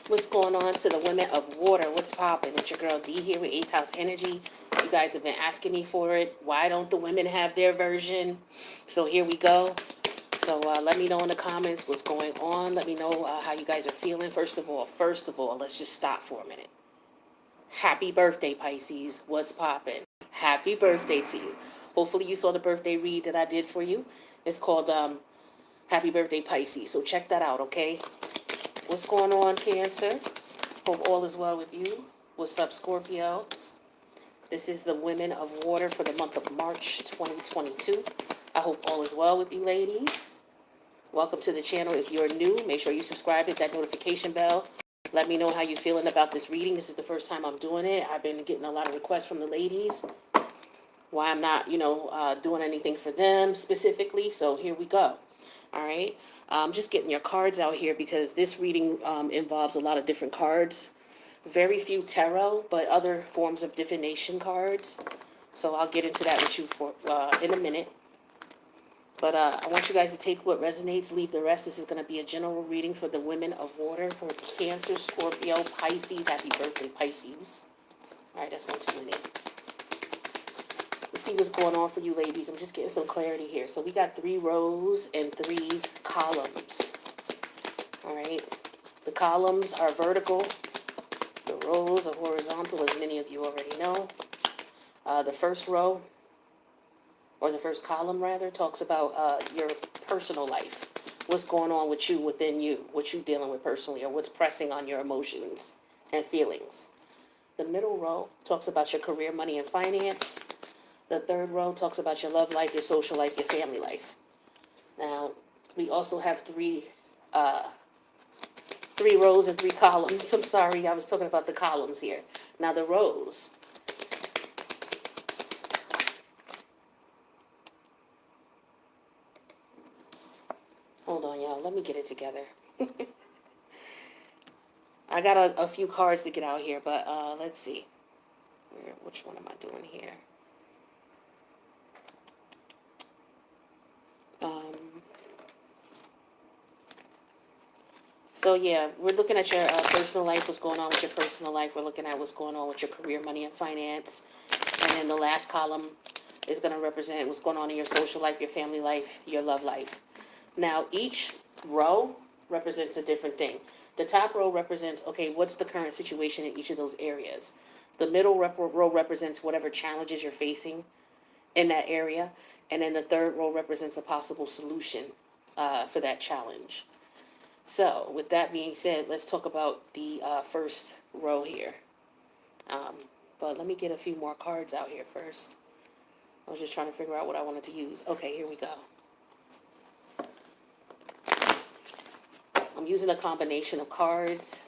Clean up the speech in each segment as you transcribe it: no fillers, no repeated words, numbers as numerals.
What's going on to the women of water? What's popping? It's your girl D here with 8th house energy. You guys have been asking me for it. Why don't the women have their version? So here we go. So let me know in the comments what's going on. Let me know how you guys are feeling. First of all, let's just stop for a minute. Happy birthday, Pisces. What's popping? Happy birthday to you. Hopefully you saw the birthday read that I did for you. It's called Happy Birthday, Pisces. So check that out, okay? What's going on, Cancer? Hope all is well with you. What's up, Scorpio? This is the Women of Water for the month of March 2022. I hope all is well with you, ladies. Welcome to the channel. If you're new, make sure you subscribe, hit that notification bell. Let me know how you're feeling about this reading. This is the first time I'm doing it. I've been getting a lot of requests from the ladies. Why I'm not, doing anything for them specifically. So here we go. All right. I'm just getting your cards out here because this reading involves a lot of different cards. Very few tarot, but other forms of divination cards. So I'll get into that with you for in a minute. But I want you guys to take what resonates, leave the rest. This is going to be a general reading for the women of water, for Cancer, Scorpio, Pisces. Happy birthday, Pisces. All right, that's one too many. Let's see what's going on for you ladies. I'm just getting some clarity here. So we got 3 rows and 3 columns. All right. The columns are vertical. The rows are horizontal, as many of you already know. The first row, or the first column rather, talks about your personal life. What's going on with you, within you, what you're dealing with personally, or what's pressing on your emotions and feelings. The middle row talks about your career, money, and finance. The third row talks about your love life, your social life, your family life. Now, we also have 3 rows and 3 columns. I'm sorry, I was talking about the columns here. Now the rows. Hold on, y'all. Let me get it together. I got a few cards to get out here, but let's see. Which one am I doing here? So yeah, we're looking at your personal life, what's going on with your personal life. We're looking at what's going on with your career, money, and finance. And then the last column is going to represent what's going on in your social life, your family life, your love life. Now, each row represents a different thing. The top row represents, okay, what's the current situation in each of those areas? The middle row represents whatever challenges you're facing in that area. And then the third row represents a possible solution for that challenge. So, with that being said, let's talk about the first row here. But let me get a few more cards out here first. I was just trying to figure out what I wanted to use. Okay, here we go. I'm using a combination of cards.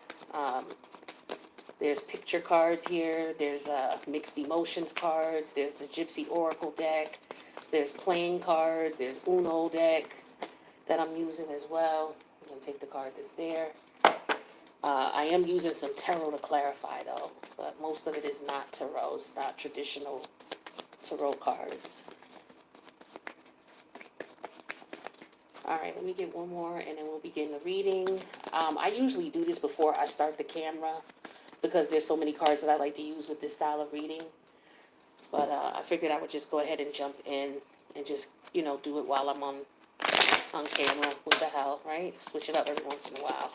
There's picture cards here. There's mixed emotions cards. There's the Gypsy Oracle deck. There's playing cards. There's Uno deck that I'm using as well. I'm going to take the card that's there. I am using some tarot to clarify, though, but most of it is not tarot. It's not traditional tarot cards. All right, let me get one more, and then we'll begin the reading. I usually do this before I start the camera because there's so many cards that I like to use with this style of reading. But I figured I would just go ahead and jump in and just, do it while I'm on camera. What the hell, right? Switch it up every once in a while.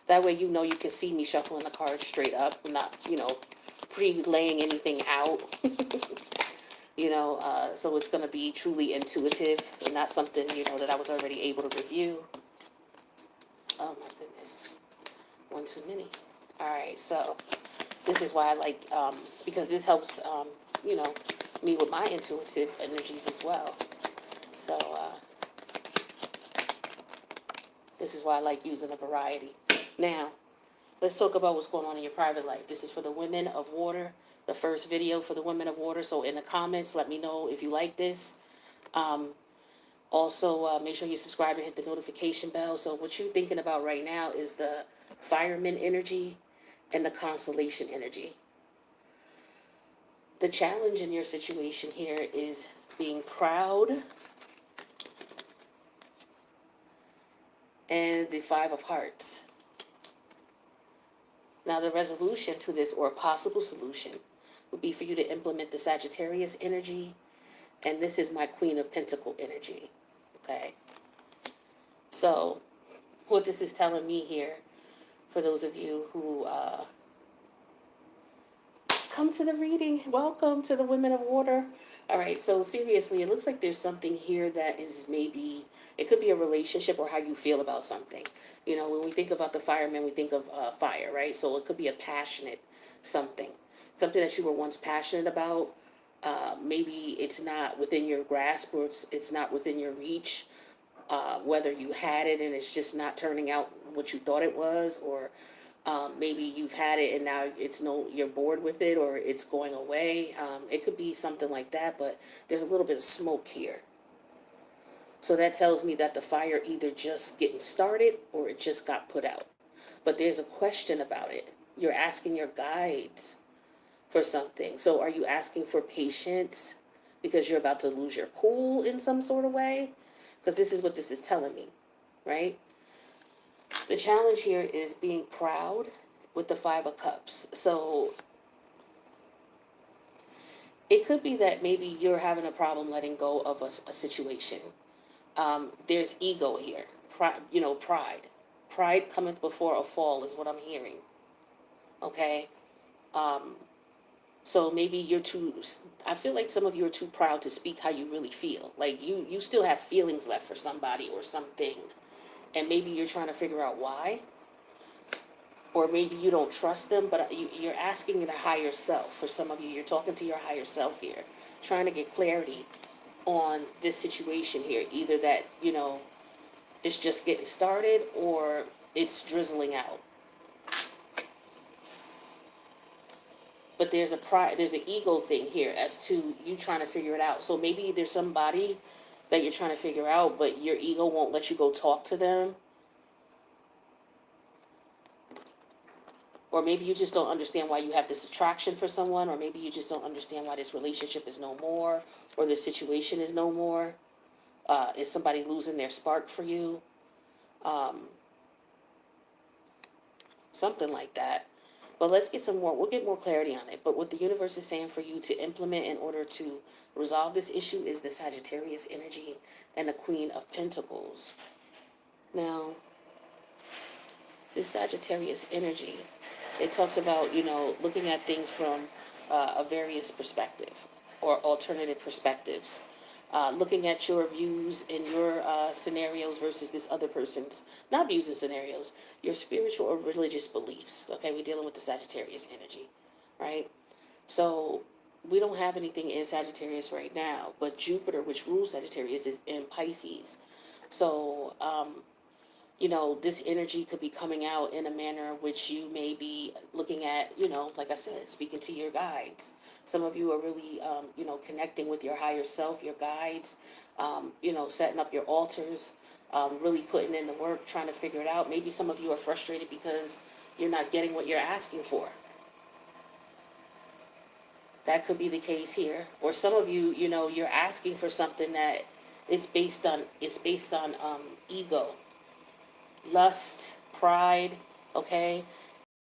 That way, you can see me shuffling the cards straight up. I'm not, pre-laying anything out. So it's going to be truly intuitive and not something, that I was already able to review. Oh, my goodness. One too many. All right, so this is why I like, because this helps, me with my intuitive energies as well. So, this is why I like using a variety. Now, let's talk about what's going on in your private life. This is for the women of water, the first video for the women of water. So in the comments, let me know if you like this. Also, make sure you subscribe and hit the notification bell. So what you're thinking about right now is the fireman energy and the constellation energy. The challenge in your situation here is being proud and the 5 of Hearts. Now, the resolution to this, or a possible solution, would be for you to implement the Sagittarius energy, and this is my Queen of Pentacle energy. Okay? So, what this is telling me here, for those of you who come to the reading, welcome to the Women of Water. All right, so seriously, it looks like there's something here that is maybe, it could be a relationship or how you feel about something. You know, when we think about the firemen, we think of fire, right? So it could be a passionate something, something that you were once passionate about. Maybe it's not within your grasp, or it's not within your reach. Whether you had it and it's just not turning out what you thought it was, or maybe you've had it and now you're bored with it, or it's going away. It could be something like that, but there's a little bit of smoke here. So that tells me that the fire either just getting started or it just got put out. But there's a question about it. You're asking your guides for something. So are you asking for patience because you're about to lose your cool in some sort of way? Because this is what this is telling me, right? The challenge here is being proud with the Five of Cups. So it could be that maybe you're having a problem letting go of a situation. There's ego here, pride. Pride cometh before a fall is what I'm hearing. Okay? So maybe I feel like some of you are too proud to speak how you really feel. Like you still have feelings left for somebody or something. And maybe you're trying to figure out why. Or maybe you don't trust them, but you're asking a higher self. For some of you, you're talking to your higher self here, trying to get clarity on this situation here. Either that, it's just getting started or it's drizzling out. But there's an ego thing here as to you trying to figure it out. So maybe there's somebody that you're trying to figure out, but your ego won't let you go talk to them. Or maybe you just don't understand why you have this attraction for someone, or maybe you just don't understand why this relationship is no more, or this situation is no more. Is somebody losing their spark for you? Something like that. But let's get we'll get more clarity on it. But what the universe is saying for you to implement in order to resolve this issue is the Sagittarius energy and the Queen of Pentacles. Now, this Sagittarius energy, it talks about, looking at things from a various perspective or alternative perspectives. Looking at your views and your scenarios versus this other person's, not views and scenarios, your spiritual or religious beliefs. Okay, we're dealing with the Sagittarius energy, right? So we don't have anything in Sagittarius right now, but Jupiter, which rules Sagittarius, is in Pisces. So, this energy could be coming out in a manner which you may be looking at, like I said, speaking to your guides. Some of you are really, connecting with your higher self, your guides, setting up your altars, really putting in the work, trying to figure it out. Maybe some of you are frustrated because you're not getting what you're asking for. That could be the case here. Or some of you, you're asking for something that is based on ego, lust, pride, okay?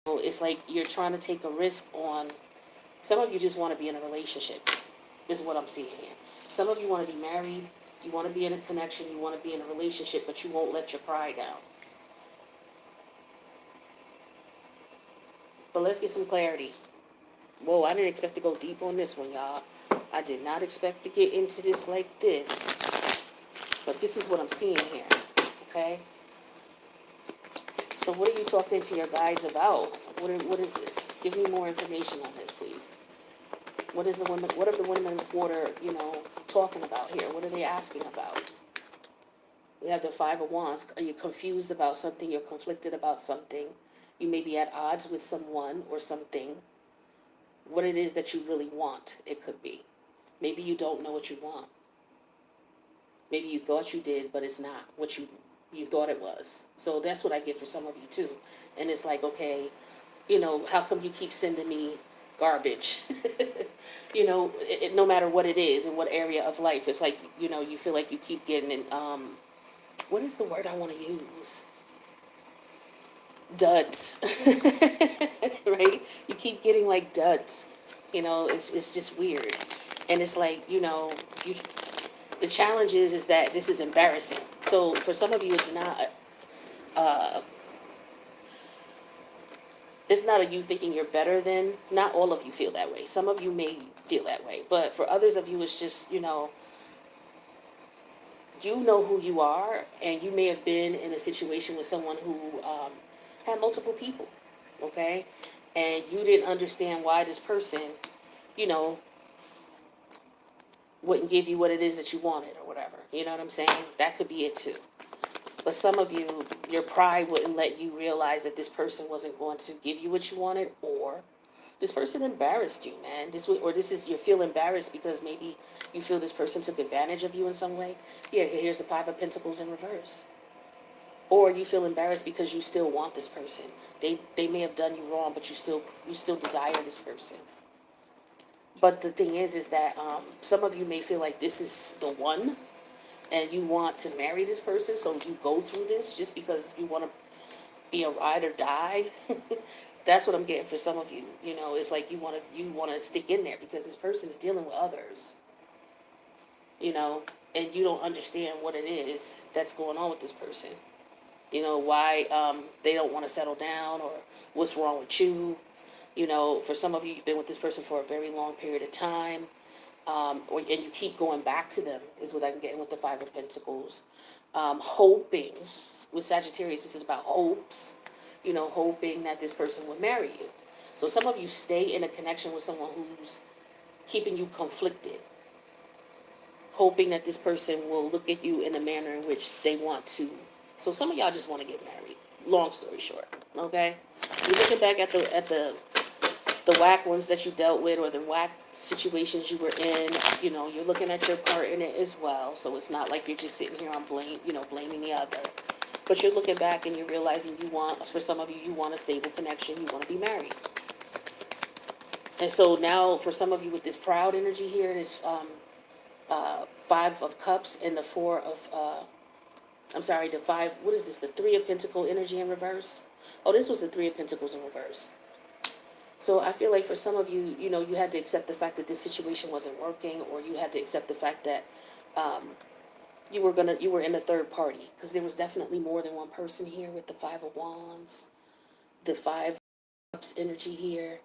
So it's like you're trying to take a risk on, some of you just want to be in a relationship, is what I'm seeing here. Some of you want to be married, you want to be in a connection, you want to be in a relationship, but you won't let your pride down. But let's get some clarity. Whoa, I didn't expect to go deep on this one, y'all. I did not expect to get into this like this. But this is what I'm seeing here, okay? So what are you talking to your guides about? What is this? Give me more information on this, please. What are the women of water, talking about here? What are they asking about? We have the Five of Wands. Are you confused about something? You're conflicted about something. You may be at odds with someone or something. What it is that you really want, it could be. Maybe you don't know what you want. Maybe you thought you did, but it's not what you thought it was. So that's what I get for some of you too. And it's like, okay, how come you keep sending me garbage? No matter what it is in what area of life, it's like, you feel like you keep getting in, what is the word I want to use? duds, right? You keep getting like duds. It's just weird. And it's like, the challenge is that this is embarrassing. So for some of you, it's not a you thinking you're better than, not all of you feel that way. Some of you may feel that way, but for others of you, it's just, you know who you are, and you may have been in a situation with someone who had multiple people, okay? And you didn't understand why this person, you know, wouldn't give you what it is that you wanted or whatever. You know what I'm saying? That could be it too. But some of you, your pride wouldn't let you realize that this person wasn't going to give you what you wanted, or this person embarrassed you, man. You feel embarrassed because maybe you feel this person took advantage of you in some way. Yeah, here's the Five of Pentacles in reverse. Or you feel embarrassed because you still want this person. They may have done you wrong, but you still desire this person. But the thing is that some of you may feel like this is the one, and you want to marry this person, so you go through this just because you want to be a ride or die. That's what I'm getting for some of you. It's like you want to stick in there because this person is dealing with others. You know, and you don't understand what it is that's going on with this person. Why they don't want to settle down, or what's wrong with you. For some of you, you've been with this person for a very long period of time, and you keep going back to them, is what I'm getting with the Five of Pentacles. Hoping, with Sagittarius, this is about hopes, hoping that this person will marry you. So some of you stay in a connection with someone who's keeping you conflicted, hoping that this person will look at you in a manner in which they want to. So some of y'all just want to get married. Long story short, okay? You're looking back at the whack ones that you dealt with, or the whack situations you were in. You're looking at your part in it as well. So it's not like you're just sitting here on blaming the other. But you're looking back and you're realizing for some of you, you want a stable connection. You want to be married. And so now for some of you with this proud energy here, this Five of Cups and the the five, what is this? The Three of Pentacles energy in reverse. Oh, this was the Three of Pentacles in reverse. So I feel like for some of you, you had to accept the fact that this situation wasn't working, or you had to accept the fact that you were in a third party, because there was definitely more than one person here with the Five of Wands, the Five of Cups energy here,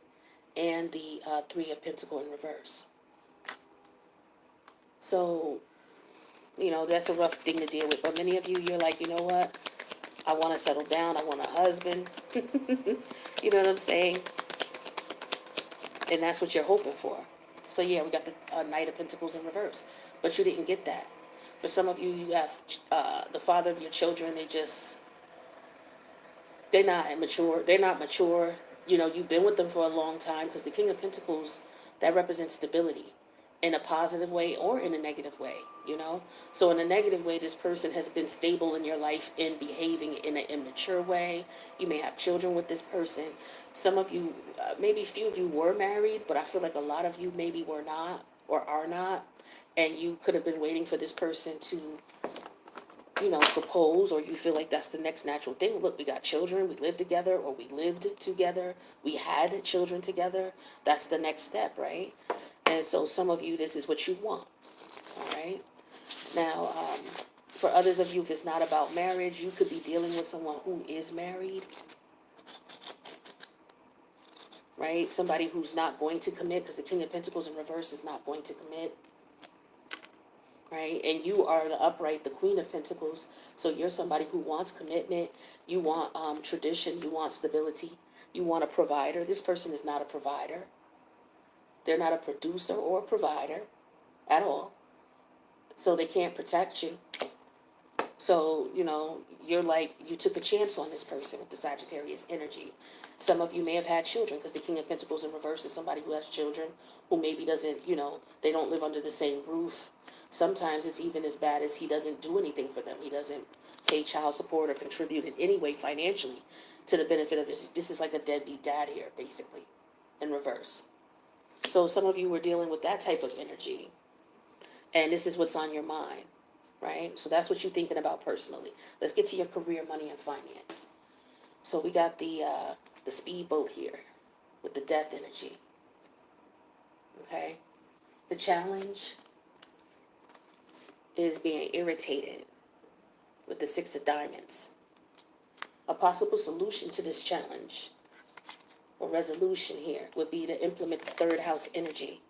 and the Three of Pentacles in reverse. So, that's a rough thing to deal with. But many of you, you're like, you know what? I want to settle down. I want a husband. You know what I'm saying? And that's what you're hoping for. So yeah, we got the Knight of Pentacles in reverse. But you didn't get that. For some of you, you have the father of your children. They're not mature. They're not mature. You've been with them for a long time, because the King of Pentacles, that represents stability in a positive way or in a negative way. So in a negative way, this person has been stable in your life in behaving in an immature way. You may have children with this person. Some of you, maybe a few of you were married, but I feel like a lot of you maybe were not or are not. And you could have been waiting for this person to propose, or you feel like that's the next natural thing. Look, we got children, we live together, or we lived together, we had children together. That's the next step, right? And so some of you, this is what you want, all right? Now, for others of you, if it's not about marriage, you could be dealing with someone who is married, right? Somebody who's not going to commit, because the King of Pentacles in reverse is not going to commit. Right? And you are the upright, the Queen of Pentacles. So you're somebody who wants commitment. You want tradition. You want stability. You want a provider. This person is not a provider. They're not a producer or a provider at all. So they can't protect you. So, you're like, you took a chance on this person with the Sagittarius energy. Some of you may have had children, because the King of Pentacles in reverse is somebody who has children, who maybe doesn't, they don't live under the same roof. Sometimes it's even as bad as he doesn't do anything for them. He doesn't pay child support or contribute in any way financially to the benefit of his. This is like a deadbeat dad here, basically, in reverse. So some of you were dealing with that type of energy, and this is what's on your mind, right? So that's what you're thinking about personally. Let's get to your career, money, and finance. So we got the speedboat here with the death energy. Okay? The challenge is being irritated with the Six of Diamonds. A possible solution to this challenge or resolution here would be to implement the third house energy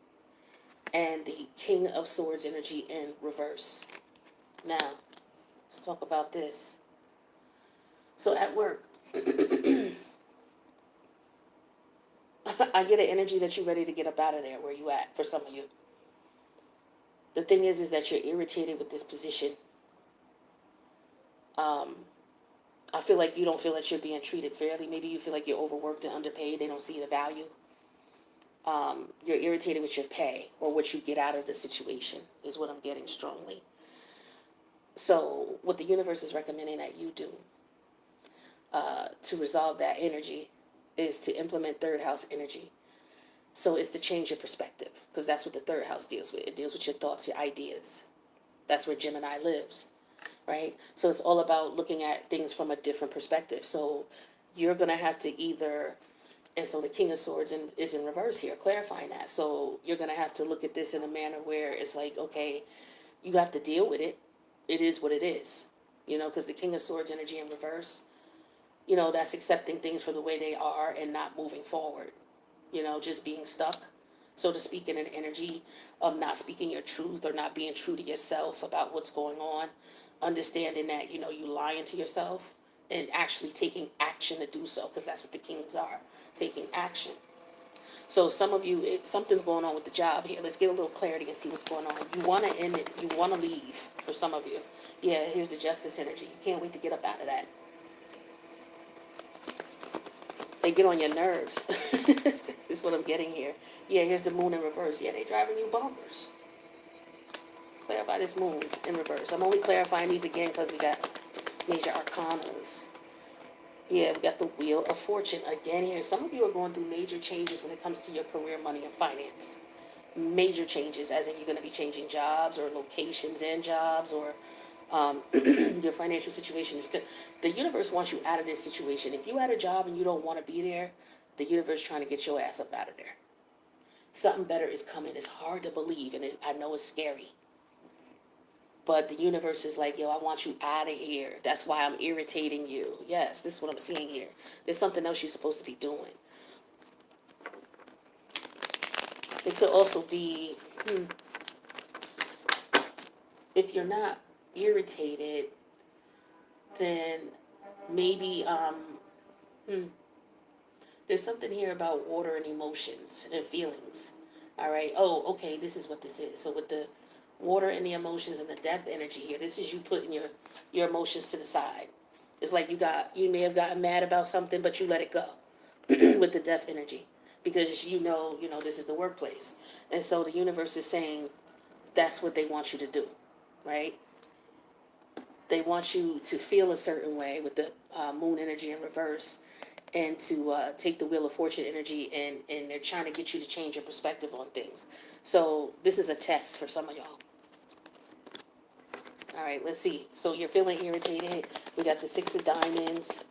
and the King of Swords energy in reverse. Now, let's talk about this. So at work, I get an energy that you're ready to get up out of there where you at for some of you. The thing is that you're irritated with this position. I feel like you don't feel that you're being treated fairly. Maybe you feel like you're overworked and underpaid. They don't see the value. You're irritated with your pay or what you get out of the situation is what I'm getting strongly. So what the universe is recommending that you do to resolve that energy is to implement third house energy. So it's to change your perspective, because that's what the third house deals with. It deals with your thoughts, your ideas. That's where Gemini lives, right? So it's all about looking at things from a different perspective. So you're going to have to either, and so the King of Swords is in reverse here, clarifying that. So you're going to have to look at this in a manner where it's like, okay, you have to deal with it. It is what it is, because the King of Swords energy in reverse, that's accepting things for the way they are and not moving forward, just being stuck, so to speak, in an energy of not speaking your truth or not being true to yourself about what's going on, understanding that, you lying to yourself and actually taking action to do so, because that's what the kings are, taking action. So some of you, something's going on with the job here. Let's get a little clarity and see what's going on. You want to end it. You want to leave for some of you. Yeah, here's the justice energy. You can't wait to get up out of that. They get on your nerves. Is what I'm getting here. Yeah, here's the moon in reverse. Yeah, they driving you bonkers. Clarify this moon in reverse. I'm only clarifying these again because we got major arcanas. Yeah, we got the Wheel of Fortune again here. Some of you are going through major changes when it comes to your career, money, and finance. Major changes, as in you're going to be changing jobs or locations and jobs, or your financial situation is the universe wants you out of this situation. If you had a job and you don't want to be there, the universe is trying to get your ass up out of there. Something better is coming. It's hard to believe, and I know it's scary. But the universe is like, yo, I want you out of here. That's why I'm irritating you. Yes, this is what I'm seeing here. There's something else you're supposed to be doing. It could also be, if you're not irritated, then maybe there's something here about water and emotions and feelings. All right. Oh, okay. This is what this is. So with the water and the emotions and the death energy here, this is you putting your emotions to the side. It's like you may have gotten mad about something, but you let it go with the death energy, because this is the workplace, and so the universe is saying that's what they want you to do, right? They want you to feel a certain way with the moon energy in reverse, and to take the Wheel of Fortune energy, and they're trying to get you to change your perspective on things. So this is a test for some of y'all. All right, let's see. So you're feeling irritated. We got the Six of Diamonds.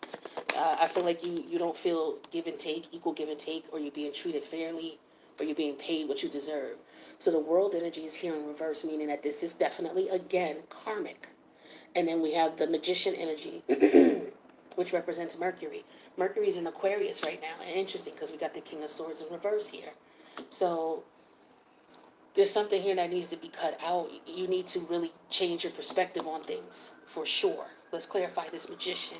I feel like you don't feel give and take, equal give and take, or you're being treated fairly, or you're being paid what you deserve. So the World energy is here in reverse, meaning that this is definitely, again, karmic. And then we have the Magician energy, which represents Mercury. Mercury's in Aquarius right now. And interesting, because we got the King of Swords in reverse here. So there's something here that needs to be cut out. You need to really change your perspective on things, for sure. Let's clarify this Magician,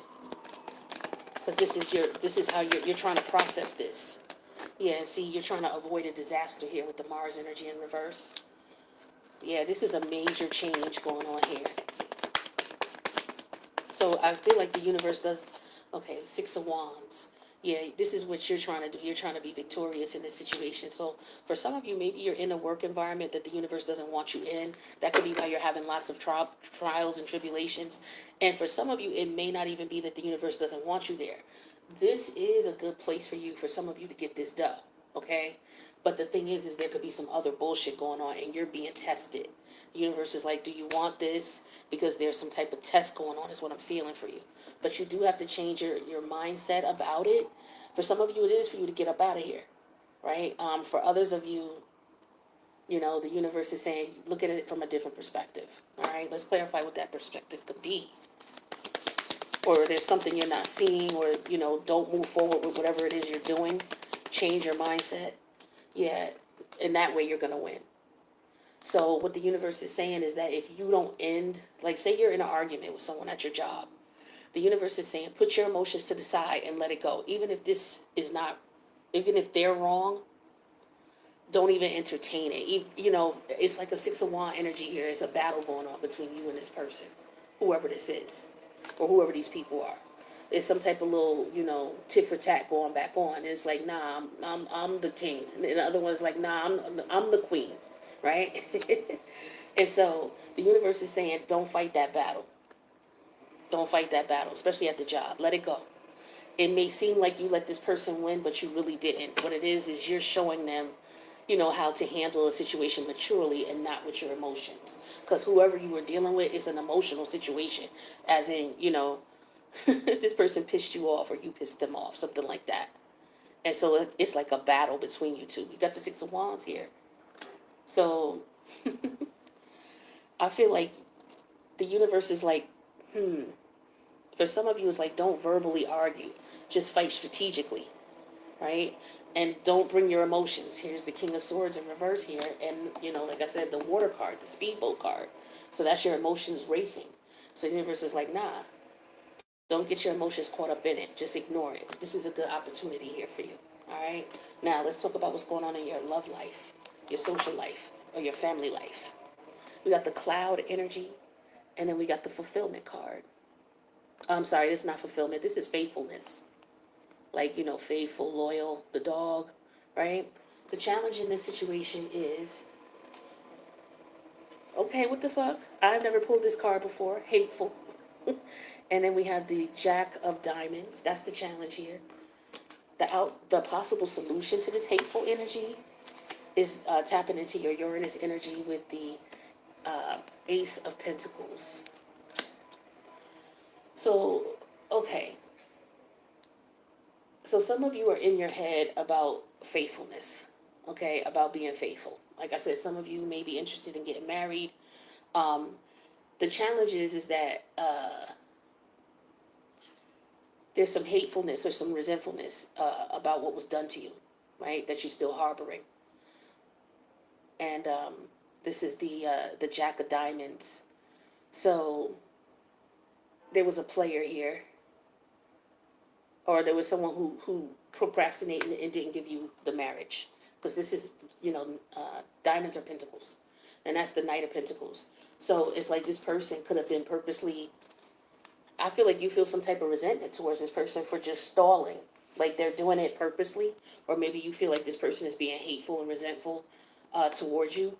because this is how you're trying to process this. Yeah, and see, you're trying to avoid a disaster here with the Mars energy in reverse. Yeah, this is a major change going on here. So I feel like the universe does, okay, Six of Wands. Yeah, this is what you're trying to do. You're trying to be victorious in this situation. So for some of you, maybe you're in a work environment that the universe doesn't want you in. That could be why you're having lots of trials and tribulations. And for some of you, it may not even be that the universe doesn't want you there. This is a good place for you, for some of you, to get this done, okay? But the thing is there could be some other bullshit going on, and you're being tested. The universe is like, do you want this? Because there's some type of test going on, is what I'm feeling for you. But you do have to change your mindset about it. For some of you, it is for you to get up out of here, right? For others of you, the universe is saying, look at it from a different perspective. All right, let's clarify what that perspective could be. Or there's something you're not seeing, or, don't move forward with whatever it is you're doing. Change your mindset. Yeah, and that way you're going to win. So what the universe is saying is that if you don't end, like say you're in an argument with someone at your job, the universe is saying put your emotions to the side and let it go. Even if they're wrong, don't even entertain it. It's like a Six of Wands energy here. It's a battle going on between you and this person, whoever this is, or whoever these people are. It's some type of little, tit for tat going back on. And it's like, nah, I'm the king. And the other one's like, nah, I'm the queen, right? And so the universe is saying, don't fight that battle. Don't fight that battle, especially at the job. Let it go. It may seem like you let this person win, but you really didn't. What it is you're showing them, how to handle a situation maturely and not with your emotions. Because whoever you were dealing with is an emotional situation, as in, this person pissed you off or you pissed them off, something like that. And so it's like a battle between you two. You got the Six of Wands here. So I feel like the universe is like, for some of you, it's like, don't verbally argue. Just fight strategically, right? And don't bring your emotions. Here's the King of Swords in reverse here. And, like I said, the water card, the speedboat card. So that's your emotions racing. So the universe is like, nah, don't get your emotions caught up in it. Just ignore it. This is a good opportunity here for you, all right? Now, let's talk about what's going on in your love life, your social life, or your family life. We got the cloud energy, and then we got the fulfillment card. I'm sorry, this is not fulfillment. This is faithfulness. Like, faithful, loyal, the dog, right? The challenge in this situation is, okay, what the fuck? I've never pulled this card before. Hateful. And then we have the Jack of Diamonds. That's the challenge here. The possible solution to this hateful energy is tapping into your Uranus energy with the Ace of Pentacles. So, okay. So some of you are in your head about faithfulness, okay, about being faithful. Like I said, some of you may be interested in getting married. The challenge is that there's some hatefulness or some resentfulness about what was done to you, right, that you're still harboring. And this is the Jack of Diamonds. So there was a player here, or there was someone who procrastinated and didn't give you the marriage. Because this is, diamonds are pentacles. And that's the Knight of Pentacles. So it's like this person could have been purposely, I feel like you feel some type of resentment towards this person for just stalling. Like they're doing it purposely. Or maybe you feel like this person is being hateful and resentful towards you.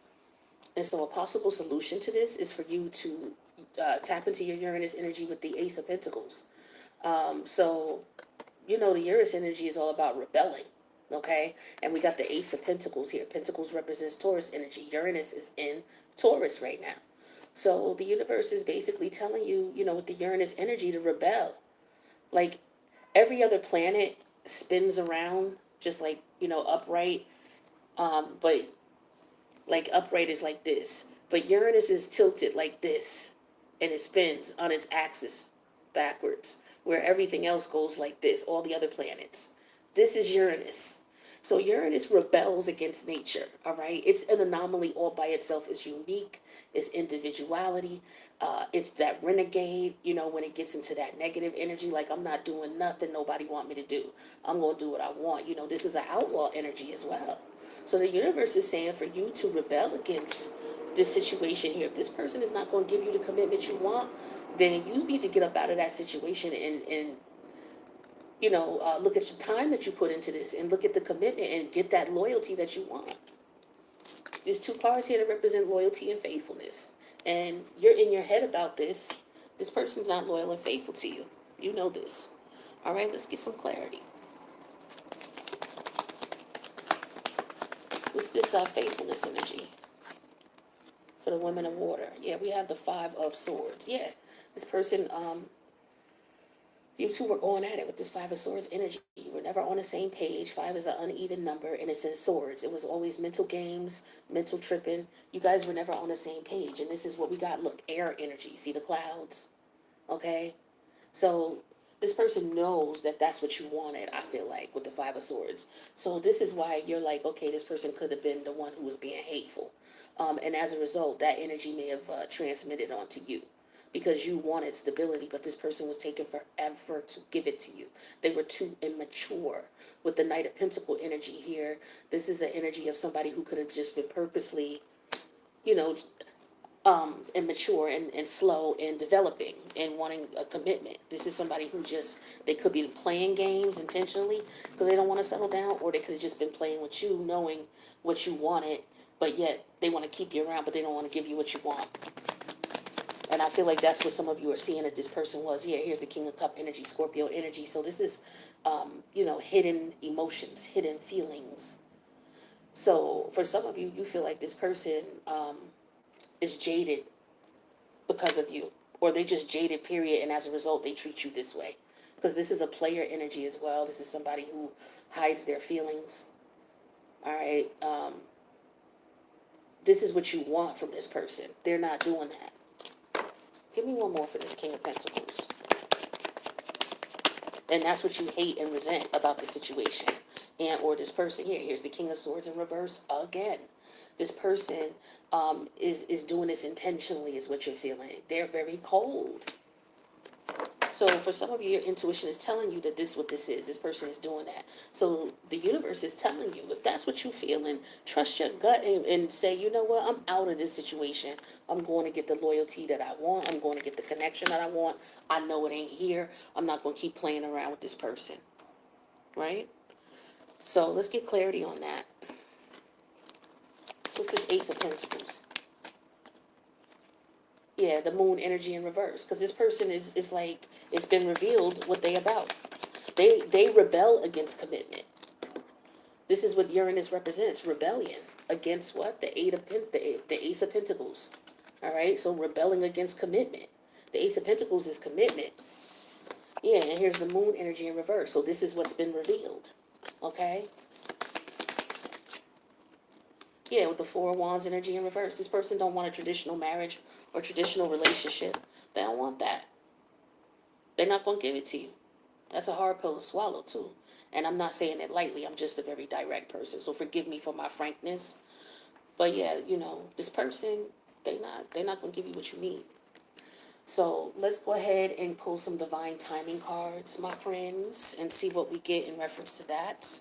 And so a possible solution to this is for you to tap into your Uranus energy with the Ace of Pentacles. So the Uranus energy is all about rebelling, okay? And we got the Ace of Pentacles here. Pentacles represents Taurus energy. Uranus is in Taurus right now. So the universe is basically telling you, with the Uranus energy to rebel. Like every other planet spins around just like, upright. But like upright is like this. But Uranus is tilted like this. And it spins on its axis backwards, where everything else goes like this, all the other planets. This is Uranus. So Uranus rebels against nature, all right? It's an anomaly all by itself. It's unique. It's individuality. It's that renegade, when it gets into that negative energy, like I'm not doing nothing nobody want me to do. I'm going to do what I want. This is an outlaw energy as well. So the universe is saying for you to rebel against this situation here. If this person is not going to give you the commitment you want, then you need to get up out of that situation and look at the time that you put into this and look at the commitment and get that loyalty that you want. There's two cards here that represent loyalty and faithfulness. And you're in your head about this. This person's not loyal and faithful to you. You know this. All right, let's get some clarity. What's this faithfulness energy? for the women of water. Yeah, we have the Five of Swords. Yeah, this person, you two were going at it with this Five of Swords energy. We're never on the same page. Five is an uneven number, and it's in swords. It was always mental games, mental tripping. You guys were never on the same page, and this is what we got. Look, air energy. See the clouds? Okay? So this person knows that that's what you wanted, I feel like, with the Five of Swords. So this is why you're like, okay, this person could have been the one who was being hateful. And as a result, that energy may have transmitted onto you because you wanted stability, but this person was taking forever to give it to you. They were too immature. With the Knight of Pentacle energy here, this is an energy of somebody who could have just been purposely, you know, immature and slow in developing and wanting a commitment. This is somebody who just, they could be playing games intentionally because they don't want to settle down, or they could have just been playing with you, knowing what you wanted, but yet they want to keep you around, but they don't want to give you what you want. And I feel like that's what some of you are seeing that this person was. Yeah, here's the King of Cup energy, Scorpio energy. So this is, hidden emotions, hidden feelings. So for some of you, you feel like this person is jaded because of you, or they just jaded, period, and as a result, they treat you this way. Because this is a player energy as well. This is somebody who hides their feelings. All right. This is what you want from this person. They're not doing that. Give me one more for this King of Pentacles. And that's what you hate and resent about the situation and or this person here. Here's the King of Swords in reverse again. This person is doing this intentionally, is what you're feeling. They're very cold. So for some of you, your intuition is telling you that this is what this is. This person is doing that. So the universe is telling you, if that's what you're feeling, trust your gut and say, you know what, I'm out of this situation. I'm going to get the loyalty that I want. I'm going to get the connection that I want. I know it ain't here. I'm not going to keep playing around with this person. Right? So let's get clarity on that. What's this Ace of Pentacles? Yeah, the moon energy in reverse. Because this person is like, it's been revealed what they about. They rebel against commitment. This is what Uranus represents, rebellion. Against what? The Ace of Pentacles. All right, so rebelling against commitment. The Ace of Pentacles is commitment. Yeah, and here's the moon energy in reverse. So this is what's been revealed. Okay? Yeah, with the Four of Wands energy in reverse. This person don't want a traditional marriage or traditional relationship. They don't want that. They're not going to give it to you. That's a hard pill to swallow, too. And I'm not saying it lightly. I'm just a very direct person. So forgive me for my frankness. But yeah, this person, they're not going to give you what you need. So let's go ahead and pull some divine timing cards, my friends, and see what we get in reference to that.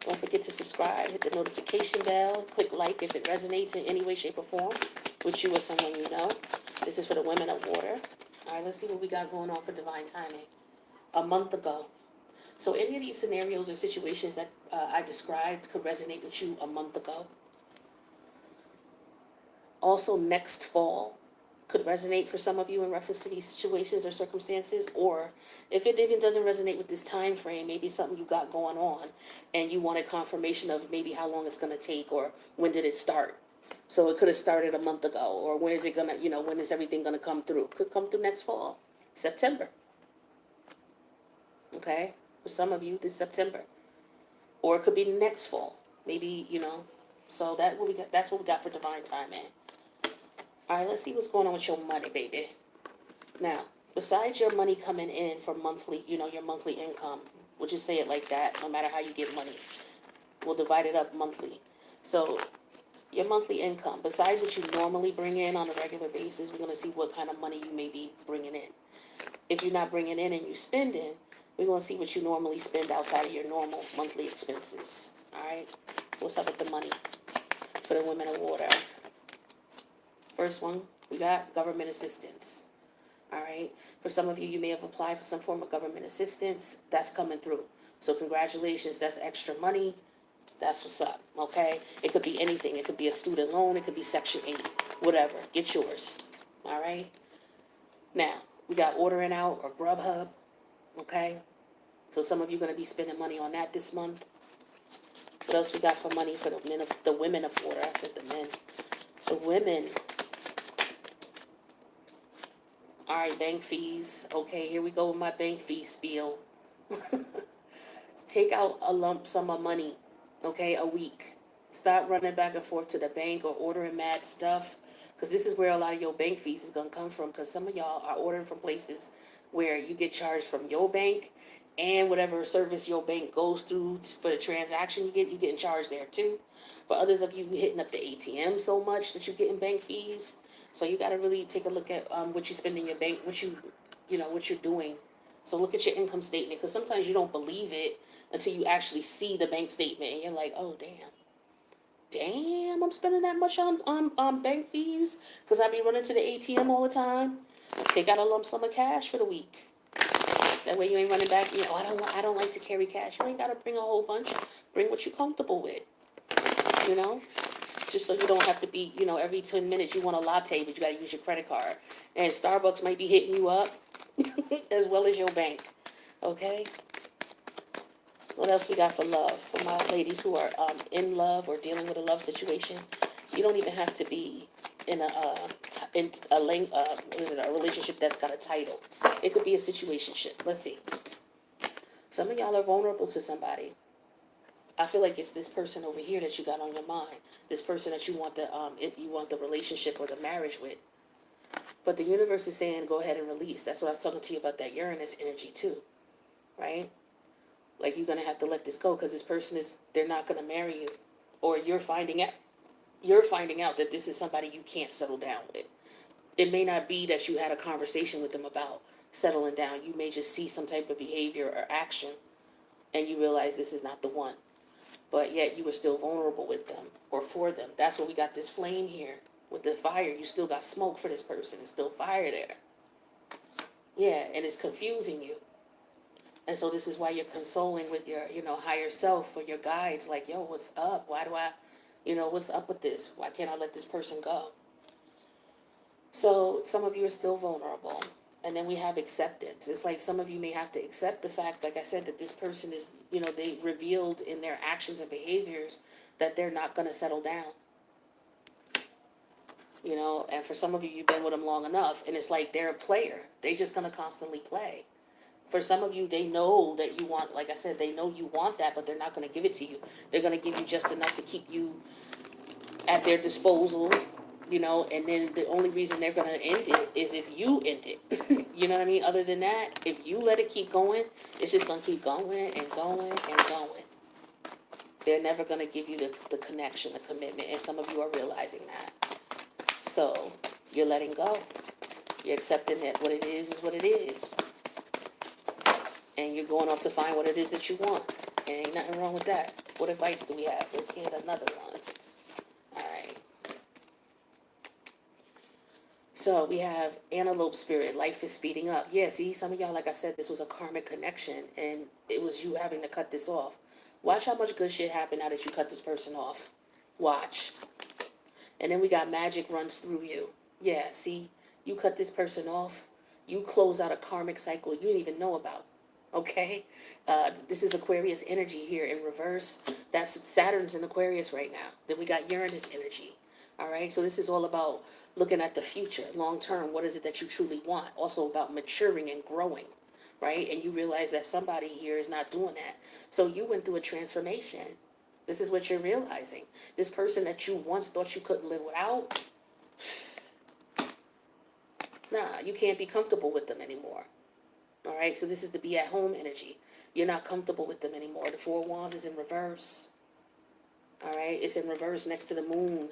Don't forget to subscribe, hit the notification bell, click like if it resonates in any way, shape, or form with you or someone you know. This is for the women of water. All right, let's see what we got going on for divine timing. A month ago. So any of these scenarios or situations that I described could resonate with you a month ago. Also, next fall could resonate for some of you in reference to these situations or circumstances, or if it even doesn't resonate with this time frame, maybe something you got going on and you wanted confirmation of maybe how long it's going to take or when did it start. So it could have started a month ago, or when is it going to, when is everything going to come through? Could come through next fall, September. Okay, for some of you this September, or it could be next fall, maybe. So that's what we got for divine timing. All right, let's see what's going on with your money, baby. Now, besides your money coming in for monthly, your monthly income, we'll just say it like that, no matter how you get money. We'll divide it up monthly. So, your monthly income, besides what you normally bring in on a regular basis, we're going to see what kind of money you may be bringing in. If you're not bringing in and you're spending, we're going to see what you normally spend outside of your normal monthly expenses. All right? What's up with the money for the women of water? First one, we got government assistance. All right. For some of you, you may have applied for some form of government assistance. That's coming through. So congratulations. That's extra money. That's what's up. Okay. It could be anything. It could be a student loan. It could be Section 8. Whatever. Get yours. All right. Now, we got ordering out or Grubhub. Okay. So some of you are going to be spending money on that this month. What else we got for money for the women of water? I said the men. The women. All right, bank fees. Okay, here we go with my bank fee spiel. Take out a lump sum of money, okay, a week. Stop running back and forth to the bank or ordering mad stuff, because this is where a lot of your bank fees is going to come from, because some of y'all are ordering from places where you get charged from your bank and whatever service your bank goes through for the transaction you getting charged there too. For others of you hitting up the ATM so much that you're getting bank fees. So you got to really take a look at what you spend in your bank, what you're doing. So look at your income statement, because sometimes you don't believe it until you actually see the bank statement and you're like, oh damn, I'm spending that much on bank fees because I be running to the ATM all the time. Take out a lump sum of cash for the week. That way you ain't running back. I don't like to carry cash. You ain't gotta bring a whole bunch. Bring what you're comfortable with. You know, just so you don't have to be, every 10 minutes you want a latte, but you gotta use your credit card. And Starbucks might be hitting you up as well as your bank. Okay. What else we got for love? For my ladies who are in love or dealing with a love situation, you don't even have to be in a relationship that's got a title. It could be a situationship. Let's see. Some of y'all are vulnerable to somebody. I feel like it's this person over here that you got on your mind. This person that you want the relationship or the marriage with. But the universe is saying go ahead and release. That's what I was talking to you about, that Uranus energy too, right? Like, you're going to have to let this go, because this person they're not going to marry you. Or you're finding out that this is somebody you can't settle down with. It may not be that you had a conversation with them about settling down. You may just see some type of behavior or action and you realize this is not the one. But yet you were still vulnerable with them or for them. That's why we got this flame here. With the fire, you still got smoke for this person. It's still fire there. Yeah, and it's confusing you. And so this is why you're consoling with your, higher self or your guides. Like, yo, what's up? Why do what's up with this? Why can't I let this person go? So some of you are still vulnerable. And then we have acceptance. It's like some of you may have to accept the fact, like I said, that this person is, they revealed in their actions and behaviors that they're not going to settle down. And for some of you, you've been with them long enough. And it's like they're a player. They're just going to constantly play. For some of you, they know that you want, like I said, they know you want that, but they're not going to give it to you. They're going to give you just enough to keep you at their disposal, and then the only reason they're going to end it is if you end it. You know what I mean? Other than that, if you let it keep going, it's just going to keep going and going and going. They're never going to give you the connection, the commitment, and some of you are realizing that. So you're letting go. You're accepting that what it is what it is. And you're going off to find what it is that you want. And ain't nothing wrong with that. What advice do we have? Let's get another one. Alright. So we have antelope spirit. Life is speeding up. Yeah, see, some of y'all, like I said, this was a karmic connection. And it was you having to cut this off. Watch how much good shit happened now that you cut this person off. Watch. And then we got magic runs through you. Yeah, see, you cut this person off. You close out a karmic cycle you didn't even know about. Okay, this is Aquarius energy here in reverse. That's Saturn's in Aquarius right now. Then we got Uranus energy. All right, so this is all about looking at the future, long term. What is it that you truly want? Also about maturing and growing, right? And you realize that somebody here is not doing that. So you went through a transformation. This is what you're realizing. This person that you once thought you couldn't live without, nah, you can't be comfortable with them anymore. All right, so this is the be at home energy. You're not comfortable with them anymore. The Four of Wands is in reverse. All right, it's in reverse next to the moon.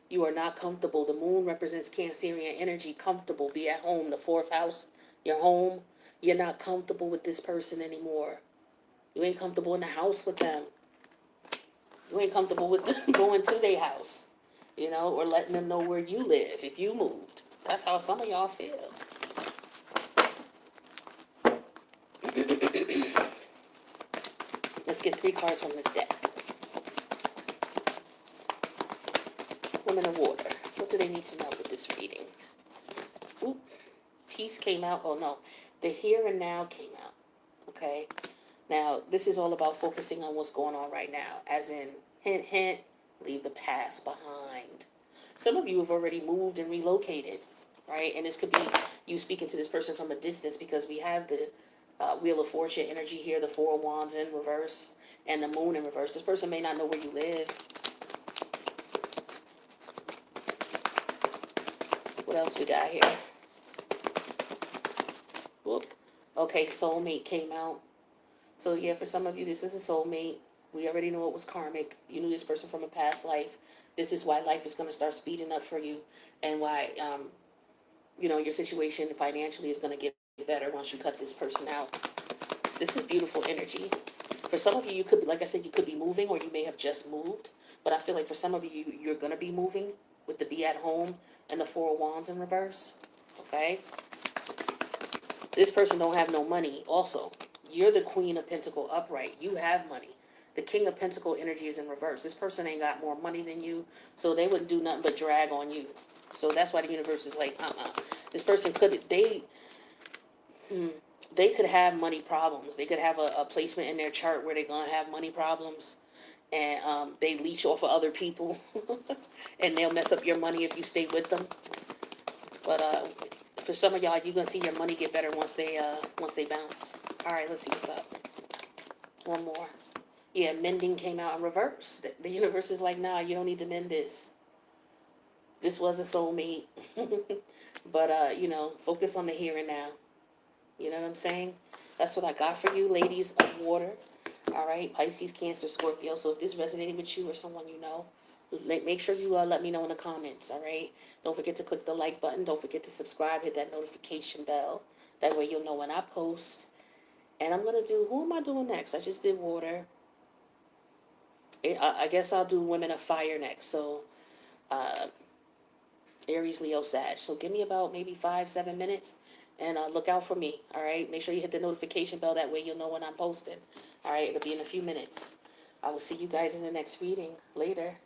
You are not comfortable. The moon represents Cancerian energy, comfortable, be at home. The fourth house, your home. You're not comfortable with this person anymore. You ain't comfortable in the house with them. You ain't comfortable with them going to their house, or letting them know where you live if you moved. That's how some of y'all feel. Let's get 3 cards from this deck. Women of water. What do they need to know with this reading? Ooh, peace came out. Oh, no. The here and now came out. Okay? Now, this is all about focusing on what's going on right now. As in, Hint, hint, leave the past behind. Some of you have already moved and relocated, right? And this could be you speaking to this person from a distance because we have the Wheel of Fortune energy here, the Four of Wands in reverse, and the Moon in reverse. This person may not know where you live. What else we got here? Whoop. Okay, soulmate came out. So yeah, for some of you, this is a soulmate. We already know it was karmic. You knew this person from a past life. This is why life is going to start speeding up for you, and why your situation financially is going to get better once you cut this person out. This is beautiful energy. For some of you, you could, like I said, you could be moving, or you may have just moved. But I feel like for some of you, you're going to be moving with the be at home and the Four of Wands in reverse. Okay. This person don't have no money also. You're the Queen of Pentacle upright. You have money. The King of Pentacle energy is in reverse. This person ain't got more money than you, so they wouldn't do nothing but drag on you. So that's why the universe is like, This person they could have money problems. They could have a placement in their chart where they're gonna have money problems, and they leech off of other people, and they'll mess up your money if you stay with them. But for some of y'all, you're gonna see your money get better once they bounce. All right, let's see what's up. One more. Yeah, mending came out in reverse. The universe is like, nah, you don't need to mend this. This was a soulmate. But focus on the here and now. You know what I'm saying? That's what I got for you, ladies of water. All right, Pisces, Cancer, Scorpio. So if this resonated with you or someone you know, make sure you let me know in the comments. All right. Don't forget to click the like button. Don't forget to subscribe. Hit that notification bell. That way you'll know when I post. And I'm gonna do. Who am I doing next? I just did water. I guess I'll do women of fire next. So Aries, Leo, Sag. So give me about maybe 5-7 minutes, and look out for me. All right. Make sure you hit the notification bell. That way you'll know when I'm posting. All right. It'll be in a few minutes. I will see you guys in the next reading. Later.